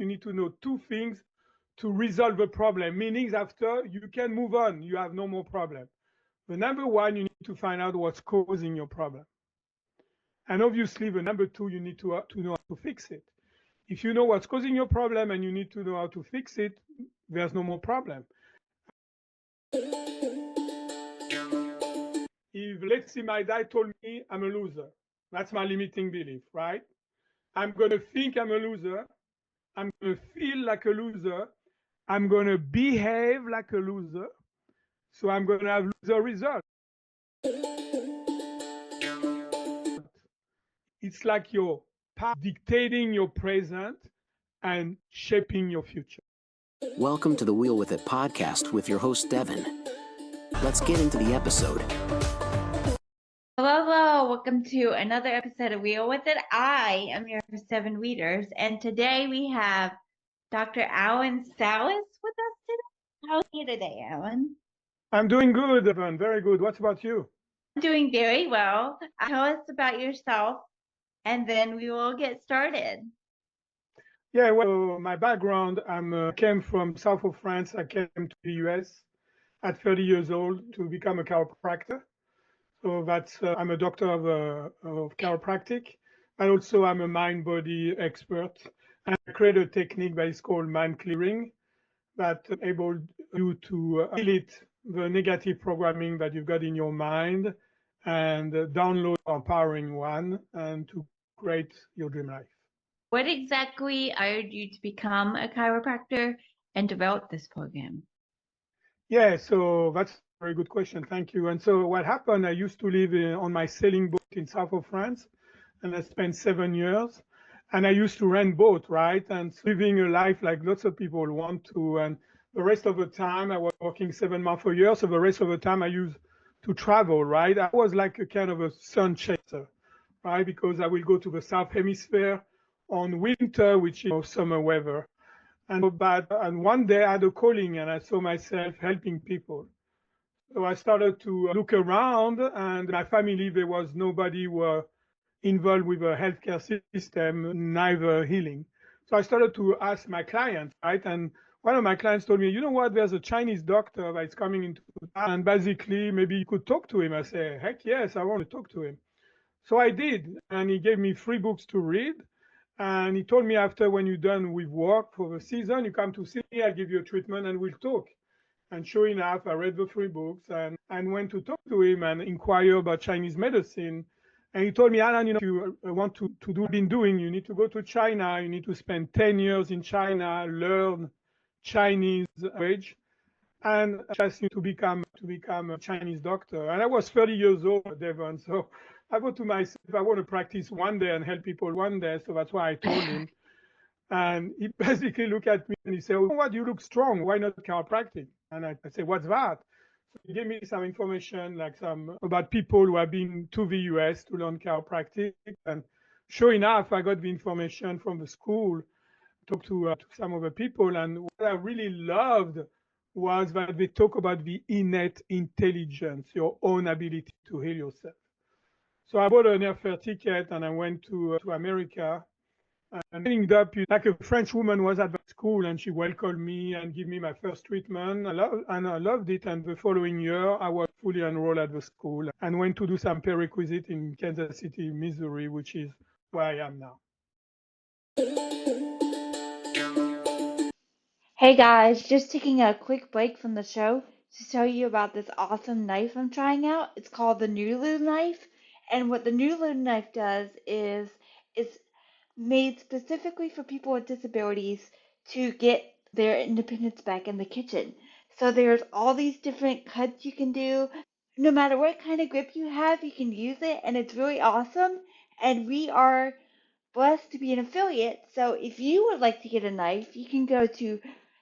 you need to know two things to resolve a problem, meaning after you can move on, you have no more problem. The number one, you need to find out what's causing your problem. And obviously, the number two, you need to know how to fix it. If you know what's causing your problem and you need to know how to fix it, there's no more problem. If, let's say, my dad told me I'm a loser, that's my limiting belief, right? I'm going to think I'm a loser. I'm going to feel like a loser. I'm going to behave like a loser. So I'm going to have loser results. It's like your past dictating your present and shaping your future. Welcome to the Wheel With It podcast with your host, Devon. Let's get into the episode. Hello, welcome to another episode of Wheel With It. I am your host, Devon Wieters, and today we have Dr. Alain Salas with us today. How are you today, Alain? I'm doing good, Devon. Very good. What about you? I'm doing very well. Tell us about yourself, and then we will get started. Yeah, well, my background, I came from south of France. I came to the US at 30 years old to become a chiropractor. So I'm a doctor of chiropractic, and also I'm a mind-body expert. And I created a technique that is called mind clearing that enables you to delete the negative programming that you've got in your mind and download an empowering one and to create your dream life. What exactly inspired you to become a chiropractor and develop this program? Yeah, so that's a very good question. Thank you. And so what happened, I used to live on my sailing boat in south of France, and I spent 7 years. And I used to rent boat, right? And living a life like lots of people want to. And the rest of the time, I was working 7 months a year. So the rest of the time, I used to travel, right? I was like a kind of a sun chaser, right? Because I will go to the South Hemisphere on winter, which is summer weather. And one day I had a calling and I saw myself helping people. So I started to look around, and my family, there was nobody who were involved with a healthcare system, neither healing. So I started to ask my clients, right? And one of my clients told me, you know what, there's a Chinese doctor that's coming into town, and basically maybe you could talk to him. I said, heck yes, I want to talk to him. So I did, and he gave me 3 books to read. And he told me after, when you're done with work for the season, you come to see me, I'll give you a treatment and we'll talk. And sure enough, I read the 3 books and went to talk to him and inquire about Chinese medicine. And he told me, Alan, if you want to do what you've been doing, you need to go to China. You need to spend 10 years in China, learn Chinese language, and just to become a Chinese doctor. And I was 30 years old, Devon. So I thought to myself, I want to practice one day and help people one day. So that's why I told him. And he basically looked at me and he said, oh, what, you look strong. Why not chiropractic? And I said, what's that? So he gave me some information, like about people who have been to the US to learn chiropractic. And sure enough, I got the information from the school, talked to some of the people. And what I really loved was that they talk about the innate intelligence, your own ability to heal yourself. So I bought an airfare ticket and I went to America. And ended up like a French woman was at the school and she welcomed me and gave me my first treatment. I loved it. And the following year, I was fully enrolled at the school and went to do some prerequisite in Kansas City, Missouri, which is where I am now. Hey guys, just taking a quick break from the show to tell you about this awesome knife I'm trying out. It's called the Nulu knife, and what the Nulu knife does is it's made specifically for people with disabilities to get their independence back in the kitchen. So there's all these different cuts you can do. No matter what kind of grip you have, you can use it, and it's really awesome. And we are blessed to be an affiliate. So if you would like to get a knife, you can go to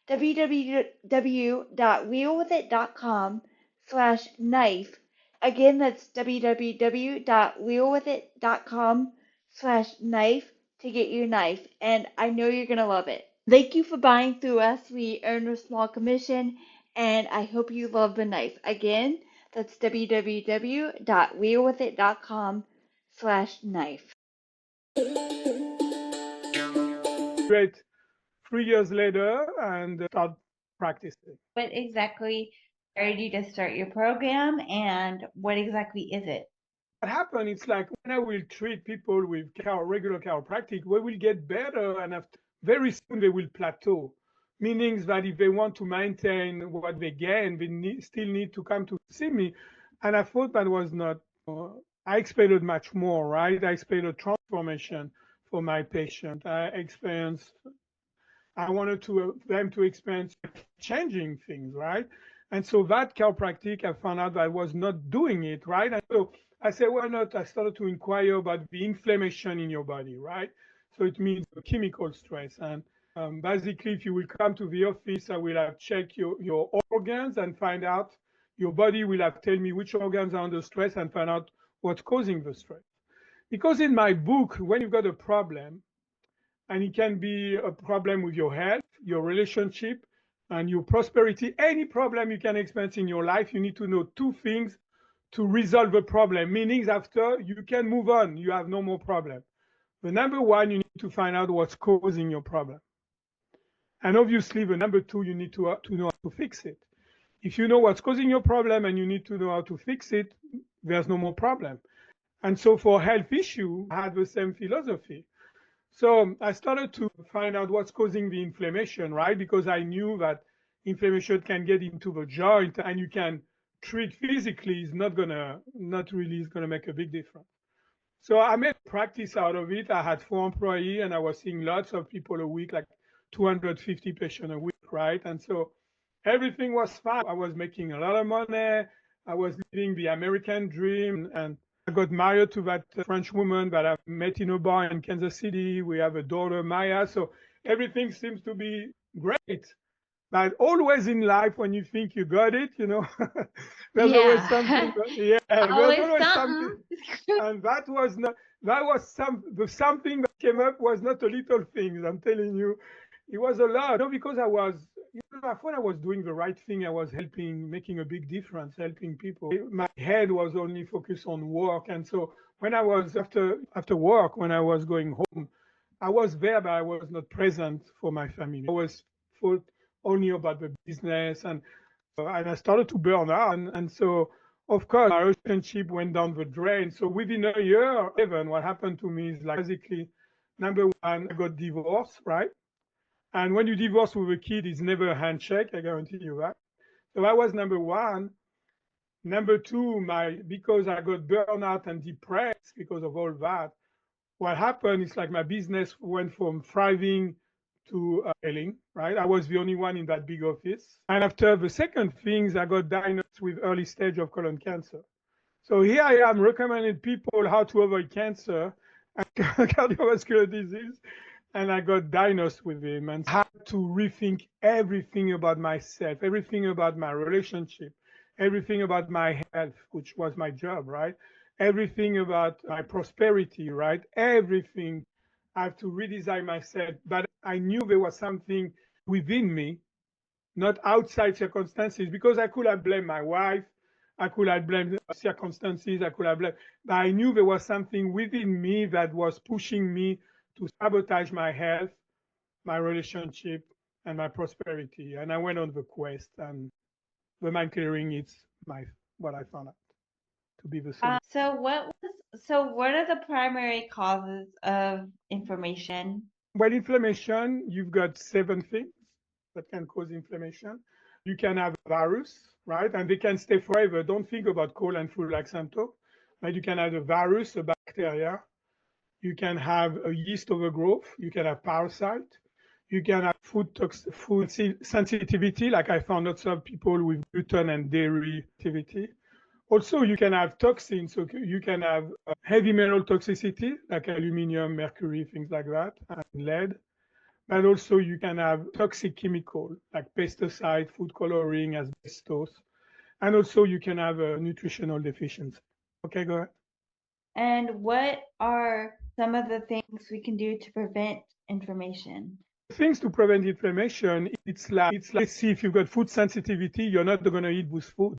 www.wheelwithit.com/knife. Again, that's www.wheelwithit.com/knife to get your knife. And I know you're going to love it. Thank you for buying through us. We earn a small commission, and I hope you love the knife. Again, that's www.wheelwithit.com/knife. Great 3 years later and start practicing. What exactly inspired you to start your program, and what exactly is it? What happened, it's like when I will treat people with regular chiropractic, we will get better, and after, very soon they will plateau. Meaning that if they want to maintain what they gain, they still need to come to see me. And I thought that was not, I expected much more, right? I expected transformation for my patient. I wanted them to experience changing things, right? And so that chiropractic, I found out that I was not doing it, right? And so I said, why not? I started to inquire about the inflammation in your body, right? So it means the chemical stress. And basically, if you will come to the office, I will have checked your organs and find out, your body will have tell me which organs are under stress and find out what's causing the stress. Because in my book, when you've got a problem, and it can be a problem with your health, your relationship, and your prosperity. Any problem you can experience in your life, you need to know two things to resolve a problem, meaning after you can move on, you have no more problem. The number one, you need to find out what's causing your problem. And obviously, the number two, you need to know how to fix it. If you know what's causing your problem and you need to know how to fix it, there's no more problem. And so for health issue, I had the same philosophy. So I started to find out what's causing the inflammation, right? Because I knew that inflammation can get into the joint and you can treat physically is not really is gonna make a big difference. So I made practice out of it. I had 4 employees and I was seeing lots of people a week, like 250 patients a week, right? And so everything was fine. I was making a lot of money. I was living the American dream, and I got married to that French woman that I met in a bar in Kansas City. We have a daughter, Maya. So everything seems to be great. But always in life, when you think you got it, there's always something. Yeah, there's always something. And that was not. That was the something that came up was not a little thing. I'm telling you, it was a lot. No, because I thought I was doing the right thing. I was making a big difference, helping people. My head was only focused on work. And so when I was after work, when I was going home, I was there, but I was not present for my family. I was thought only about the business. And I started to burn out. And so, of course, my relationship went down the drain. So within a year, even what happened to me is like basically, number one, I got divorced, right? And when you divorce with a kid, it's never a handshake, I guarantee you that. So that was number one. Number two, because I got burnout and depressed because of all that, what happened is like my business went from thriving to failing, right? I was the only one in that big office. And after the second things, I got diagnosed with early stage of colon cancer. So here I am recommending people how to avoid cancer and cardiovascular disease. And I got diagnosed with him and had to rethink everything about myself, everything about my relationship, everything about my health, which was my job, right? Everything about my prosperity, right? Everything. I have to redesign myself. But I knew there was something within me, not outside circumstances, because I could have blamed my wife. I could have blamed circumstances. I could have blamed, but I knew there was something within me that was pushing me to sabotage my health, my relationship, and my prosperity. And I went on the quest, and the mind clearing is what I found out to be the solution. So what are the primary causes of inflammation? Well, inflammation, you've got 7 things that can cause inflammation. You can have a virus, right? And they can stay forever. Don't think about cold and flu-like symptoms. But you can have a virus, a bacteria. You can have a yeast overgrowth. You can have parasite. You can have food sensitivity, like I found lots of people with gluten and dairy activity. Also, you can have toxins. So you can have heavy metal toxicity, like aluminum, mercury, things like that, and lead. But also you can have toxic chemical, like pesticide, food coloring, asbestos. And also you can have a nutritional deficiency. Okay, go ahead. And what are some of the things we can do to prevent inflammation? Things to prevent inflammation, it's like see, if you've got food sensitivity, you're not going to eat this food.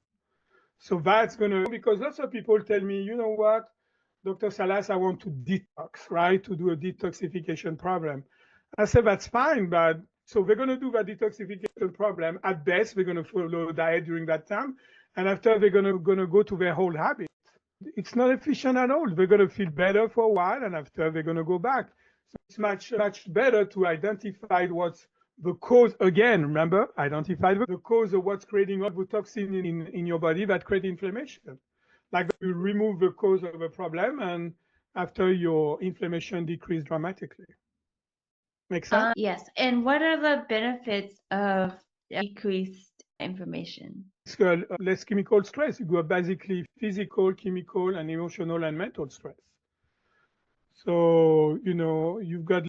So that's going to, because lots of people tell me, you know what, Dr. Salas, I want to detox, right? To do a detoxification program. I said, that's fine, but So we're going to do that detoxification problem. At best, we're going to follow a diet during that time. And after, they're going to go to their whole habit. It's not efficient at all. They're going to feel better for a while, and after, they're going to go back. So it's much better to identify what's the cause. Again, remember, identify the cause of what's creating all the toxin in your body that create inflammation. Like you remove the cause of the problem, and after, your inflammation decrease dramatically. Make sense? Yes. And what are the benefits of decreased inflammation? It's called less chemical stress. You got basically physical, chemical, and emotional and mental stress. So,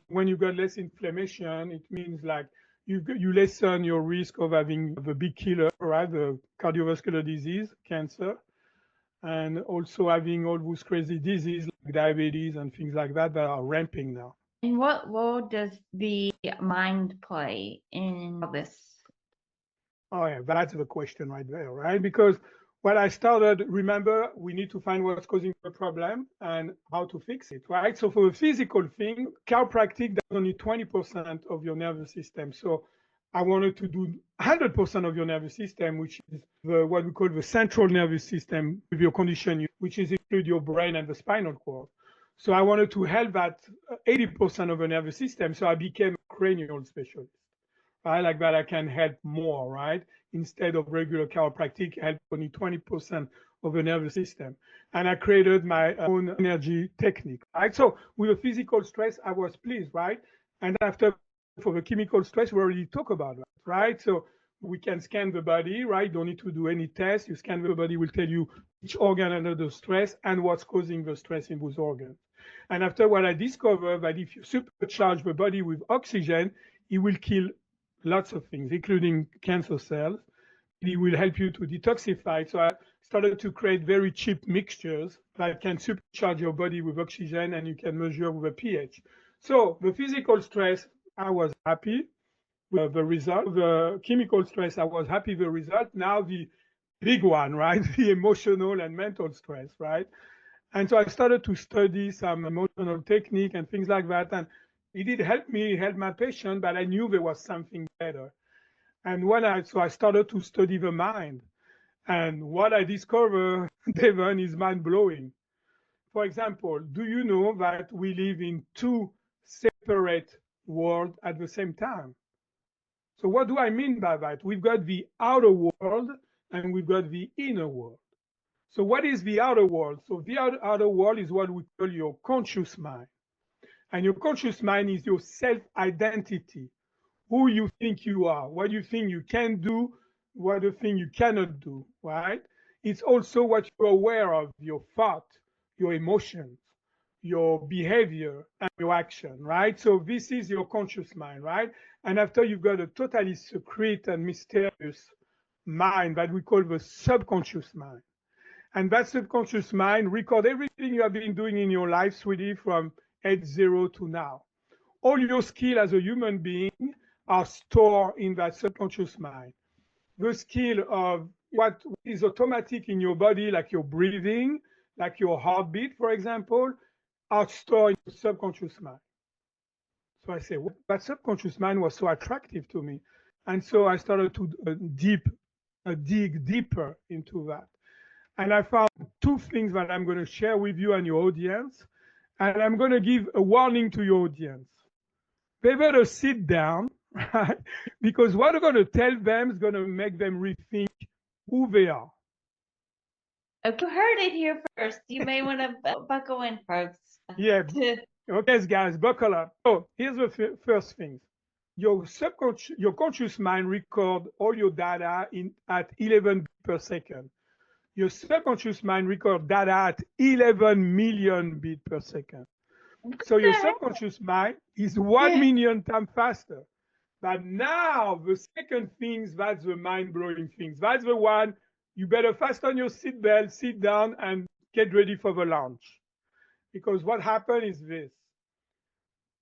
when you got less inflammation, it means like you lessen your risk of having the big killer, right? The cardiovascular disease, cancer, and also having all those crazy diseases like diabetes and things like that are ramping now. And what role does the mind play in all this? Oh, yeah, that's the question right there, right? Because when I started, remember, we need to find what's causing the problem and how to fix it, right? So for a physical thing, chiropractic does only 20% of your nervous system. So I wanted to do 100% of your nervous system, which is what we call the central nervous system with your condition, which is include your brain and the spinal cord. So I wanted to help that 80% of the nervous system. So I became a cranial specialist. Right, like that, I can help more, right? Instead of regular chiropractic, help only 20% of the nervous system. And I created my own energy technique, right? So with the physical stress, I was pleased, right? And after, for the chemical stress, we already talked about that, right? So we can scan the body, right? Don't need to do any tests. You scan the body, will tell you each organ under the stress and what's causing the stress in those organs. And after, what I discovered, that if you supercharge the body with oxygen, it will kill lots of things, including cancer cells. It will help you to detoxify. So I started to create very cheap mixtures that can supercharge your body with oxygen, and you can measure with a pH. So the physical stress, I was happy with the result. The chemical stress, I was happy with the result. Now the big one, right? The emotional and mental stress, right? And so I started to study some emotional technique and things like that. And it did help me help my patient, but I knew there was something better. And so I started to study the mind. And what I discovered, Devon, is mind-blowing. For example, do you know that we live in two separate worlds at the same time? So what do I mean by that? We've got the outer world and we've got the inner world. So what is the outer world? So the outer world is what we call your conscious mind. And your conscious mind is your self-identity, who you think you are, what you think you can do, what you think you cannot do, right? It's also what you're aware of, your thought, your emotions, your behavior, and your action, right? So this is your conscious mind, right? And after, you've got a totally secret and mysterious mind that we call the subconscious mind. And that subconscious mind records everything you have been doing in your life, sweetie, from age 0 to now. All your skills as a human being are stored in that subconscious mind. The skill of what is automatic in your body, like your breathing, like your heartbeat, for example, are stored in your subconscious mind. So I say, well, that subconscious mind was so attractive to me. And so I started to dig deeper into that. And I found two things that I'm going to share with you and your audience. And I'm going to give a warning to your audience. They better sit down, right? Because what I'm going to tell them is going to make them rethink who they are. Okay, you heard it here first. You may want to buckle in, folks. Yeah. Okay, guys, buckle up. So here's the first thing. Your conscious mind records all your data at 11 per second. Your subconscious mind records data at 11 million bits per second. So your subconscious mind is 1 million times faster. But now the second thing, that's the mind-blowing thing. That's the one you better fasten your seatbelt, sit down, and get ready for the launch. Because what happened is this.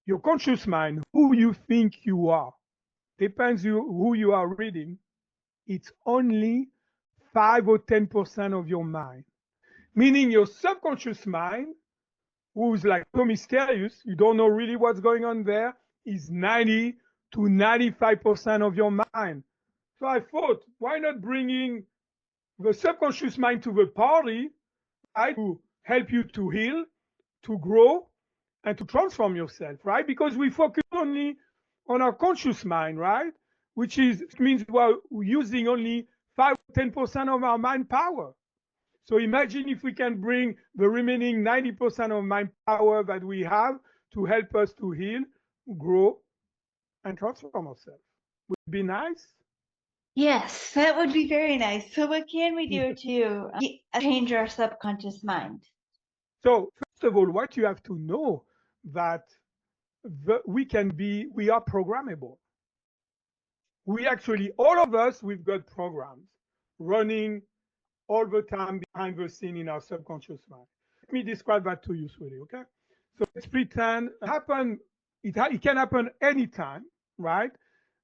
Your conscious mind, who you think you are, depends who you are reading. It's only 5 or 10% of your mind. Meaning your subconscious mind, who's like so mysterious, you don't know really what's going on there, is 90 to 95% of your mind. So I thought, why not bringing the subconscious mind to the party, right? To help you to heal, to grow, and to transform yourself, right? Because we focus only on our conscious mind, right? Which means we're using only 5 or 10% of our mind power. So imagine if we can bring the remaining 90% of mind power that we have to help us to heal, grow, and transform ourselves. Would it be nice? Yes, that would be very nice. So, what can we do to change our subconscious mind? So, first of all, what you have to know that we are programmable. We actually, all of us, we've got programs running all the time behind the scene in our subconscious mind. Let me describe that to you, sweetie, okay? So let's pretend it can happen anytime, right?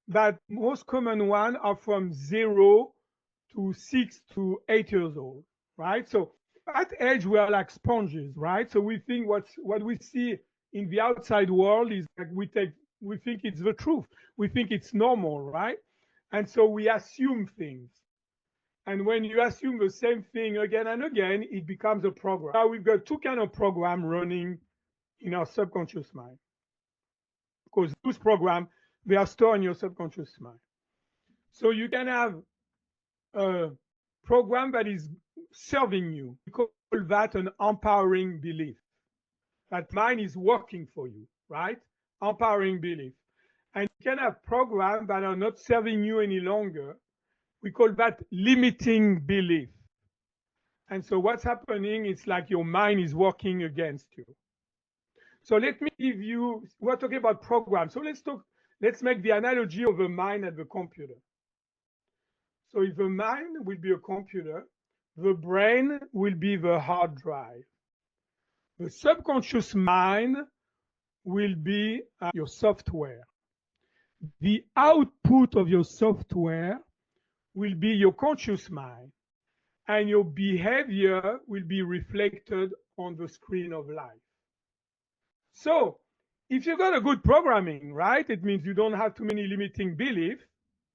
But most common one are from 0 to 6 to 8 years old, right? So at age we are like sponges, right? So we think what we see in the outside world is like we think it's the truth. We think it's normal, right? And so we assume things. And when you assume the same thing again and again, it becomes a program. Now we've got two kind of program running in our subconscious mind. Because those programs, they are stored in your subconscious mind. So you can have a program that is serving you. We call that an empowering belief. That mind is working for you, right? Empowering belief. And you can have programs that are not serving you any longer. We call that limiting belief. And so what's happening is like your mind is working against you. So let me give you, we're talking about programs. So let's make the analogy of the mind and the computer. So if the mind will be a computer, the brain will be the hard drive. The subconscious mind will be your software. The output of your software will be your conscious mind, and your behavior will be reflected on the screen of life. So if you got a good programming, right, it means you don't have too many limiting beliefs,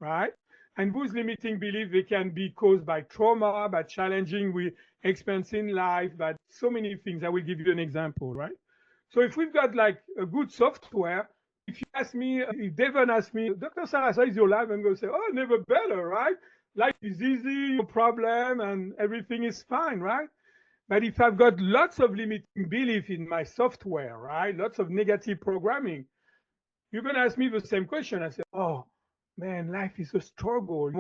right? And those limiting beliefs, they can be caused by trauma, by challenging with experience in life, but so many things. I will give you an example, right? So if we've got like a good software, if you ask me, if Devon asks me, Dr. Salas, how is your life? I'm going to say, oh, never better, right? Life is easy, no problem, and everything is fine, right? But if I've got lots of limiting belief in my software, right? Lots of negative programming, you're going to ask me the same question. I say, oh, man, life is a struggle.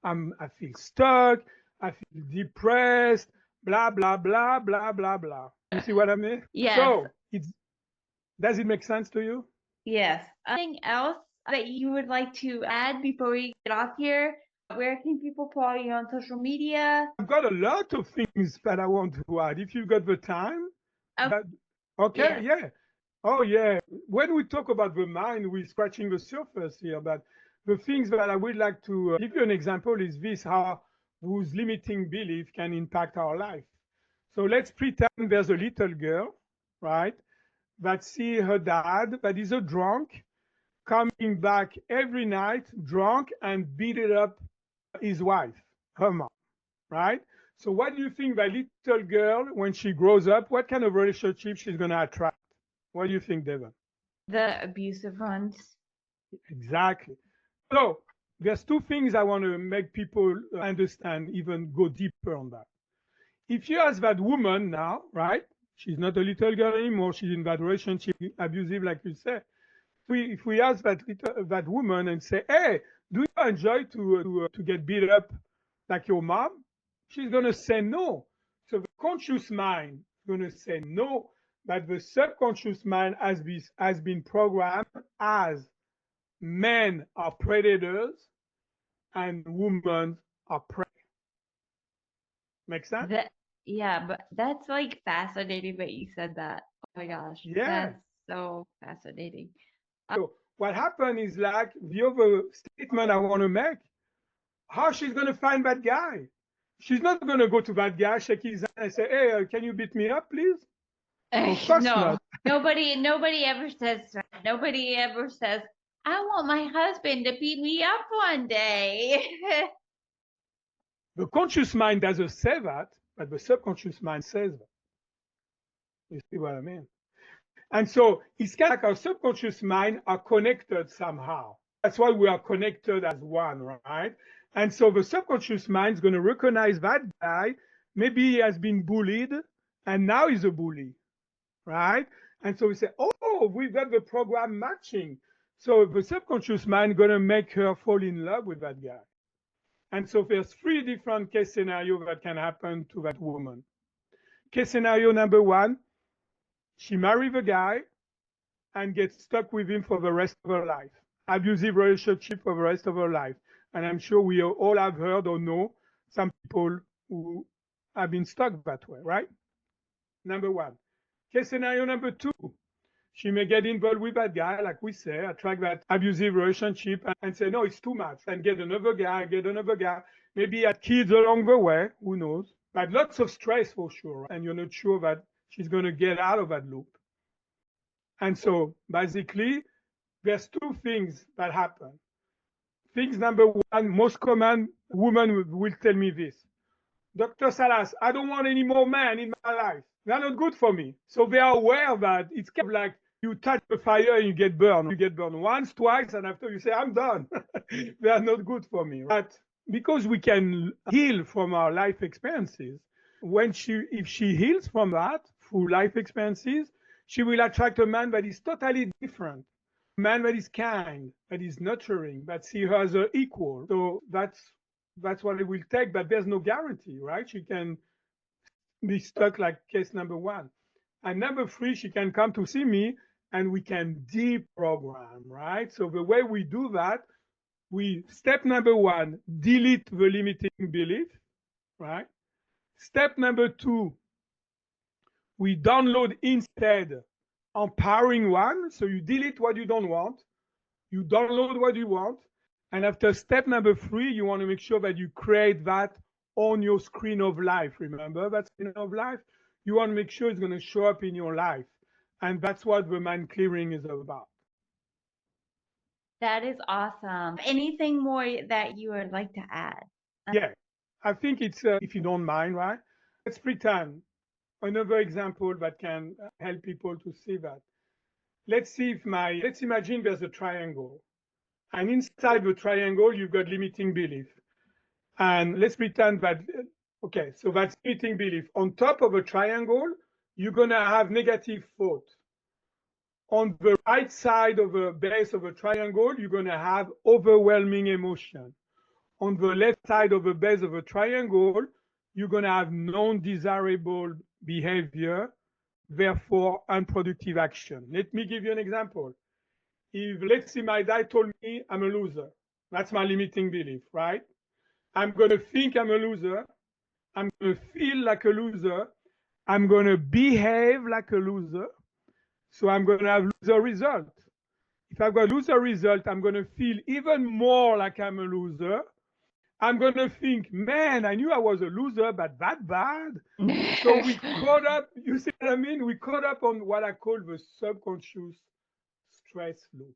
I feel stuck. I feel depressed, blah, blah, blah, blah, blah, blah. You see what I mean? Yes. So does it make sense to you? Yes. Anything else that you would like to add before we get off here? Where can people follow you on social media? I've got a lot of things that I want to add. If you've got the time. Okay, yes. yeah. Oh, yeah. When we talk about the mind, we're scratching the surface here. But the things that I would like to give you an example is this, how those limiting beliefs can impact our life. So let's pretend there's a little girl, right, that see her dad, that is a drunk, coming back every night drunk and beating up his wife, her mom, right? So what do you think that little girl, when she grows up, what kind of relationship she's going to attract? What do you think, Devon? The abusive ones. Exactly. So there's two things I want to make people understand, even go deeper on that. If you ask that woman now, right, she's not a little girl anymore, she's in that relationship, abusive, like you said. If we ask that woman and say, hey, do you enjoy to get beat up like your mom? She's going to say no. So the conscious mind is going to say no, but the subconscious mind has been programmed as men are predators and women are prey. Make sense? Yeah, but that's like fascinating that you said that. Oh my gosh. Yeah. That's so fascinating. So what happened is like the other statement I want to make, how she's going to find that guy? She's not going to go to that guy, shake his hand and say, hey, can you beat me up, please? Of course No, not. nobody ever says that. Nobody ever says, I want my husband to beat me up one day. The conscious mind doesn't say that, but the subconscious mind says that. You see what I mean? And so it's kind of like our subconscious mind are connected somehow. That's why we are connected as one, right? And so the subconscious mind is going to recognize that guy. Maybe he has been bullied and now he's a bully, right? And so we say, oh, we've got the program matching. So the subconscious mind going to make her fall in love with that guy. And so there's 3 different case scenarios that can happen to that woman. Case scenario number 1, she married the guy and gets stuck with him for the rest of her life. Abusive relationship for the rest of her life. And I'm sure we all have heard or know some people who have been stuck that way, right? Number 1. Case scenario number 2, she may get involved with that guy, like we say, attract that abusive relationship and say, no, it's too much, and get another guy, maybe had kids along the way, who knows? But lots of stress for sure, and you're not sure that she's going to get out of that loop. And so basically, there's 2 things that happen. Things number 1, most common, women will tell me this. Dr. Salas, I don't want any more men in my life. They're not good for me. So they are aware that it's kind of like you touch the fire and you get burned. You get burned once, twice, and after you say, I'm done. They are not good for me. But because we can heal from our life experiences, if she heals from that through life experiences, she will attract a man that is totally different. A man that is kind, that is nurturing, that see her as an equal. So that's what it will take, but there's no guarantee, right? She can be stuck like case number 1. And number 3, she can come to see me and we can deprogram, right? So the way we do that, step number 1, delete the limiting belief, right? Step number 2, we download instead empowering one. So you delete what you don't want, you download what you want. And after step number 3, you want to make sure that you create that on your screen of life. Remember that screen of life? You want to make sure it's going to show up in your life. And that's what the mind clearing is about. That is awesome. Anything more that you would like to add? Yeah, I think it's, if you don't mind, right? Let's pretend another example that can help people to see that. Let's imagine there's a triangle. And inside the triangle, you've got limiting belief. And let's pretend that, okay, so that's limiting belief. On top of a triangle, you're going to have negative thought. On the right side of the base of a triangle, you're going to have overwhelming emotion. On the left side of the base of a triangle, you're going to have non-desirable behavior, therefore unproductive action. Let me give you an example. If, let's say, my dad told me I'm a loser, that's my limiting belief, right? I'm going to think I'm a loser. I'm going to feel like a loser. I'm going to behave like a loser. So I'm going to have loser result. If I've got loser result, I'm going to feel even more like I'm a loser. I'm going to think, man, I knew I was a loser, but that bad. So we caught up, you see what I mean? We caught up on what I call the subconscious stress loop.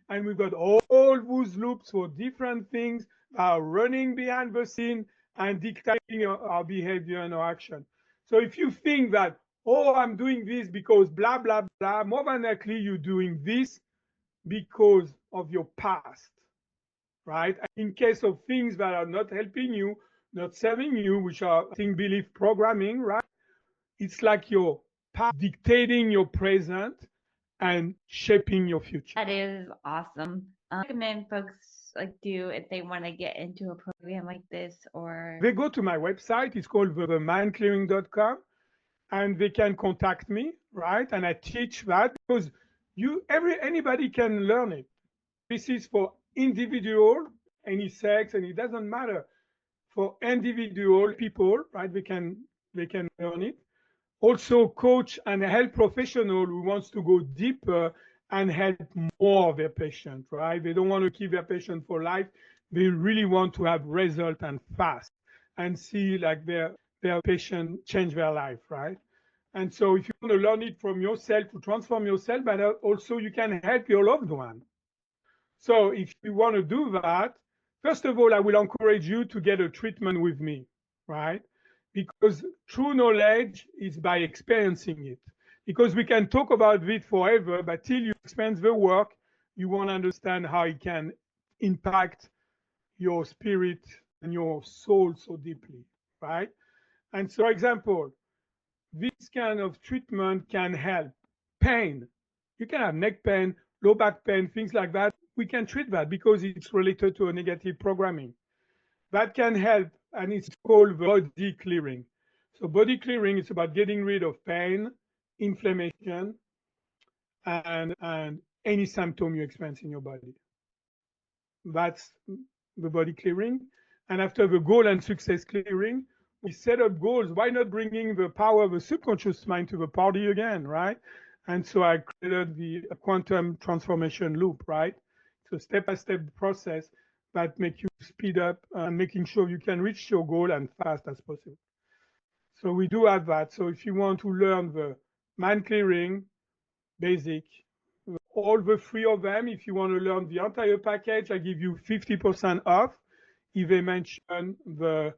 And we've got all those loops for different things are running behind the scene and dictating our behavior and our action. So if you think that, oh, I'm doing this because blah, blah, blah, more than likely you're doing this because of your past, right? In case of things that are not helping you, not serving you, which are think, belief programming, right? It's like your past dictating your present and shaping your future. That is awesome. I recommend folks do if they want to get into a program like this, or they go to my website. It's called themindclearing.com, and they can contact me, right? And I teach that because anybody can learn it. This is for individual, any sex, and it doesn't matter. For individual people, right? They can learn it. Also, coach and health professional who wants to go deeper and help more of their patient, right? They don't want to keep their patient for life. They really want to have result and fast and see like their patient change their life, right? And so if you want to learn it from yourself to transform yourself, but also you can help your loved one. So if you want to do that, first of all, I will encourage you to get a treatment with me, right? Because true knowledge is by experiencing it. Because we can talk about it forever, but till you experience the work, you won't understand how it can impact your spirit and your soul so deeply, right? And so, for example, this kind of treatment can help pain. You can have neck pain, low back pain, things like that. We can treat that because it's related to a negative programming. That can help, and it's called body clearing. So body clearing is about getting rid of pain, inflammation, and any symptom you experience in your body. That's the body clearing. And after the goal and success clearing, we set up goals. Why not bringing the power of the subconscious mind to the party again, right? And so I created the quantum transformation loop, right? So step-by-step process that make you speed up and making sure you can reach your goal as fast as possible. So we do have that. So if you want to learn the mind clearing, basic, all the three of them, if you want to learn the entire package, I give you 50% off if they mention the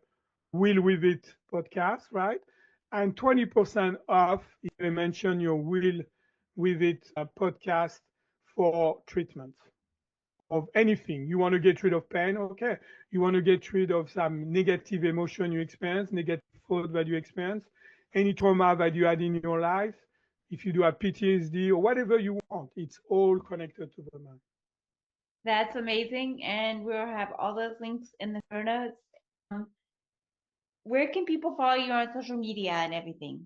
Will With It podcast, right? And 20% off if they mention your Will With It podcast for treatment of anything. You want to get rid of pain, okay. You want to get rid of some negative emotion you experience, negative thought that you experience, any trauma that you had in your life. If you do have PTSD or whatever you want, it's all connected to the mind. That's amazing. And we'll have all those links in the show notes. Where can people follow you on social media and everything?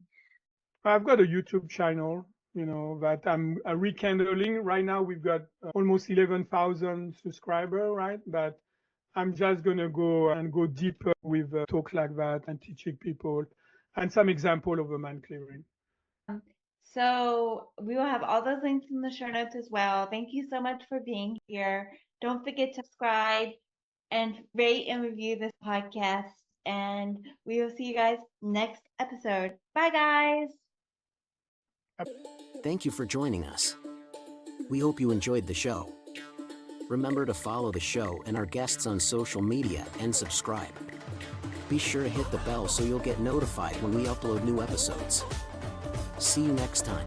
I've got a YouTube channel, that I'm rekindling. Right now, we've got almost 11,000 subscribers, right? But I'm just going to go deeper with talks like that and teaching people and some example of the mind clearing. So we will have all those links in the show notes as well. Thank you so much for being here. Don't forget to subscribe and rate and review this podcast. And we will see you guys next episode. Bye, guys. Thank you for joining us. We hope you enjoyed the show. Remember to follow the show and our guests on social media and subscribe. Be sure to hit the bell so you'll get notified when we upload new episodes. See you next time.